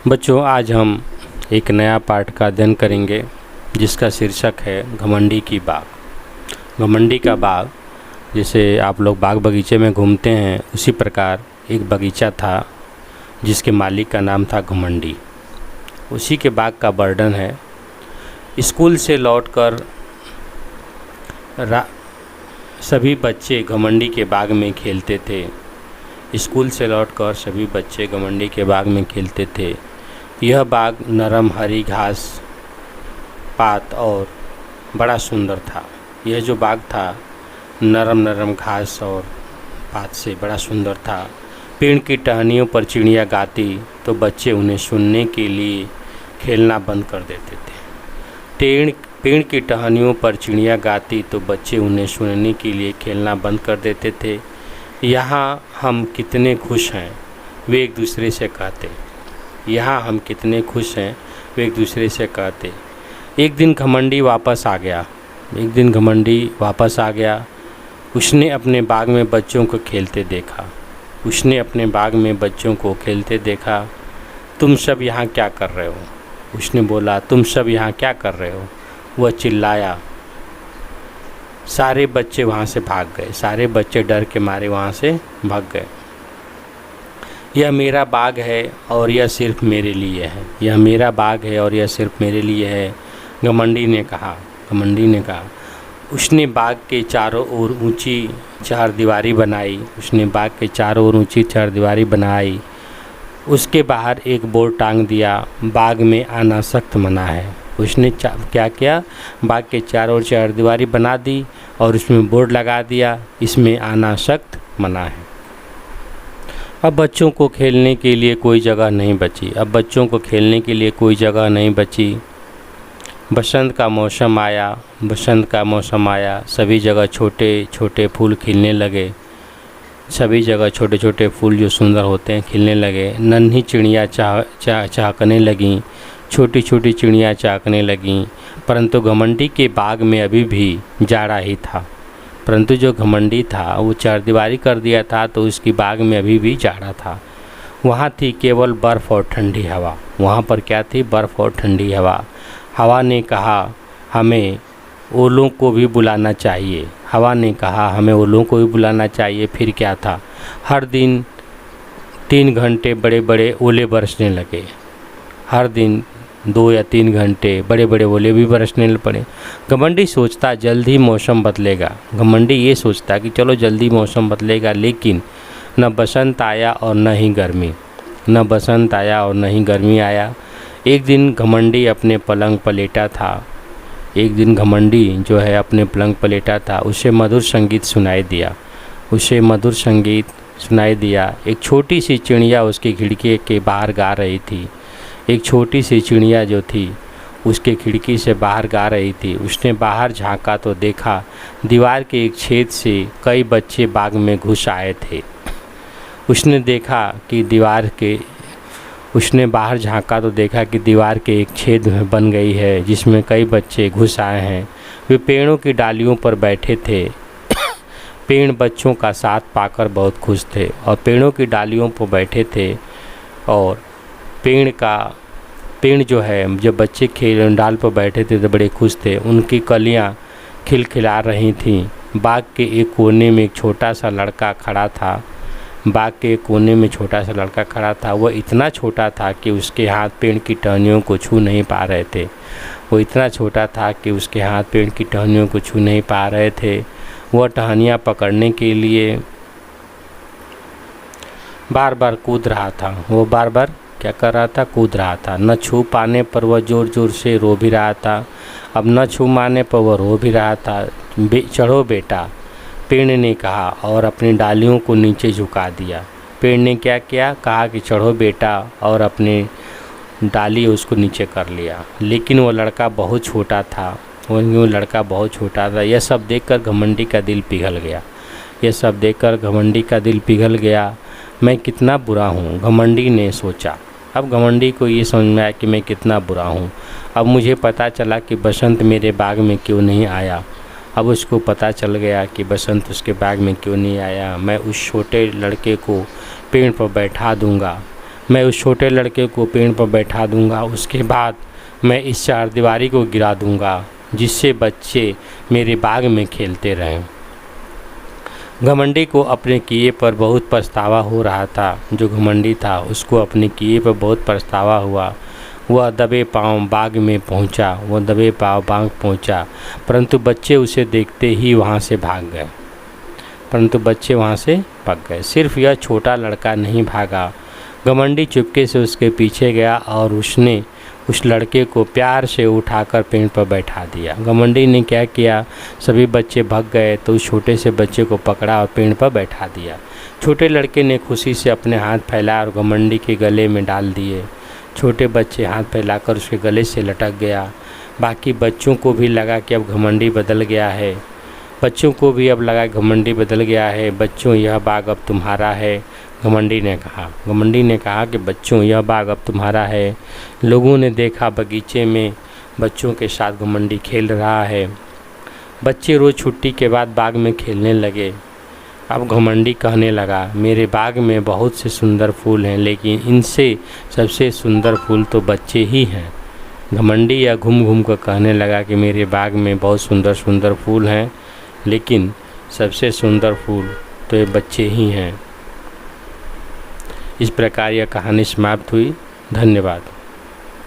बच्चों, आज हम एक नया पाठ का अध्ययन करेंगे जिसका शीर्षक है घमंडी की बाग। घमंडी का बाग, जैसे आप लोग बाग बगीचे में घूमते हैं, उसी प्रकार एक बगीचा था जिसके मालिक का नाम था घमंडी। उसी के बाग का वर्णन है। स्कूल से लौटकर सभी बच्चे घमंडी के बाग में खेलते थे। स्कूल से लौटकर सभी बच्चे घमंडी के बाग में खेलते थे। यह बाग नरम हरी घास पात और बड़ा सुंदर था। यह जो बाग था नरम नरम घास और पात से बड़ा सुंदर था। पेड़ की टहनियों पर चिड़िया गाती तो बच्चे उन्हें सुनने के लिए खेलना बंद कर देते थे। पेड़ की टहनियों पर चिड़िया गाती तो बच्चे उन्हें सुनने के लिए खेलना बंद कर देते थे। यहाँ हम कितने खुश हैं, वे एक दूसरे से कहते। यहाँ हम कितने खुश हैं, वे एक दूसरे से कहते। एक दिन घमंडी वापस आ गया। उसने अपने बाग में बच्चों को खेलते देखा। तुम सब यहाँ क्या कर रहे हो? उसने बोला, तुम सब यहाँ क्या कर रहे हो? वह चिल्लाया। सारे बच्चे वहाँ से भाग गए। सारे बच्चे डर के मारे वहाँ से भाग गए। यह मेरा बाग है और यह सिर्फ मेरे लिए है। यह मेरा बाग है और यह सिर्फ मेरे लिए है, घमंडी ने कहा। उसने बाग के चारों ओर ऊंची चारदीवारी बनाई। उसके बाहर एक बोर्ड टांग दिया, बाग में आना सख्त मना है। उसने क्या किया? बाग के चारों ओर चारदीवारी बना दी और उसमें बोर्ड लगा दिया, इसमें आना सख्त मना है। अब बच्चों को खेलने के लिए कोई जगह नहीं बची। बसंत का मौसम आया। सभी जगह छोटे छोटे फूल खिलने लगे। सभी जगह छोटे छोटे फूल जो सुंदर होते हैं खिलने लगे। नन्ही चिड़िया चहकने लगीं। छोटी छोटी चिड़िया चहकने लगीं। परंतु घमंडी के बाग में अभी भी जाड़ा ही था। परंतु जो घमंडी था वो चारदीवारी कर दिया था, तो उसकी बाग में अभी भी जाड़ा था। वहाँ थी केवल बर्फ़ और ठंडी हवा। वहाँ पर क्या थी? बर्फ़ और ठंडी हवा। हवा ने कहा हमें ओलों को भी बुलाना चाहिए। फिर क्या था? हर दिन 3 घंटे बड़े बड़े ओले बरसने लगे। हर दिन 2 या 3 घंटे बड़े बड़े ओले भी बरसने पड़े। घमंडी सोचता जल्द ही मौसम बदलेगा। घमंडी ये सोचता कि चलो जल्दी मौसम बदलेगा, लेकिन न बसंत आया और न ही गर्मी आया। एक दिन घमंडी अपने पलंग पर लेटा था। उसे मधुर संगीत सुनाई दिया। एक छोटी सी चिड़िया उसकी खिड़की के बाहर गा रही थी। उसके खिड़की से बाहर गा रही थी। उसने बाहर झांका तो देखा दीवार के एक छेद से कई बच्चे बाग में घुस आए थे। उसने बाहर झांका तो देखा कि दीवार के एक छेद बन गई है जिसमें कई बच्चे घुस आए हैं। वे पेड़ों की डालियों पर बैठे थे। पेड़ बच्चों का साथ पाकर बहुत खुश थे और पेड़ों की डालियों पर बैठे थे। और पेड़ जो है, जब बच्चे डाल पर बैठे थे तो बड़े खुश थे। उनकी कलियां खिलखिला रही थीं। बाग के एक कोने में एक छोटा सा लड़का खड़ा था। वह इतना छोटा था कि उसके हाथ पेड़ की टहनियों को छू नहीं पा रहे थे। वह टहनियाँ पकड़ने के लिए बार बार कूद रहा था। न छू पाने पर वह जोर जोर से रो भी रहा था। अब न छू माने पर वह रो भी रहा था। चढ़ो बेटा, पेड़ ने कहा और अपनी डालियों को नीचे झुका दिया। पेड़ ने क्या किया? कहा कि चढ़ो बेटा, और अपनी डाली उसको नीचे कर लिया। लेकिन वो लड़का बहुत छोटा था। यह सब देखकर घमंडी का दिल पिघल गया। मैं कितना बुरा हूँ, घमंडी ने सोचा। अब घमंडी को ये समझ में आया कि मैं कितना बुरा हूँ। अब मुझे पता चला कि बसंत मेरे बाग में क्यों नहीं आया। अब उसको पता चल गया कि बसंत उसके बाग में क्यों नहीं आया। मैं उस छोटे लड़के को पेड़ पर बैठा दूंगा। मैं उस छोटे लड़के को पेड़ पर बैठा दूंगा। उसके बाद मैं इस चारदीवारी को गिरा दूंगा जिससे बच्चे मेरे बाग में खेलते रहें। घमंडी को अपने किए पर बहुत पछतावा हो रहा था। जो घमंडी था उसको अपने किए पर बहुत पछतावा हुआ। वह दबे पाँव बाग में पहुंचा। परंतु बच्चे उसे देखते ही वहां से भाग गए। सिर्फ यह छोटा लड़का नहीं भागा। घमंडी चुपके से उसके पीछे गया और उसने उस लड़के को प्यार से उठाकर पेड़ पर बैठा दिया। घमंडी ने क्या किया, सभी बच्चे भाग गए तो उस छोटे से बच्चे को पकड़ा और पेड़ पर बैठा दिया। छोटे लड़के ने खुशी से अपने हाथ फैलाए और घमंडी के गले में डाल दिए। छोटे बच्चे हाथ फैलाकर उसके गले से लटक गया। बाकी बच्चों को भी लगा कि अब घमंडी बदल गया है। बच्चों यह बाग अब तुम्हारा है। घमंडी ने कहा कि बच्चों यह बाग अब तुम्हारा है। लोगों ने देखा बगीचे में बच्चों के साथ घमंडी खेल रहा है। बच्चे रोज़ छुट्टी के बाद बाग में खेलने लगे। अब घमंडी कहने लगा, मेरे बाग में बहुत से सुंदर फूल हैं, लेकिन इनसे सबसे सुंदर फूल तो बच्चे ही हैं। घमंडी यह घूम घूम कर कहने लगा कि मेरे बाग में बहुत सुंदर सुंदर फूल हैं, लेकिन सबसे सुंदर फूल तो ये बच्चे ही हैं। इस प्रकार यह कहानी समाप्त हुई। धन्यवाद।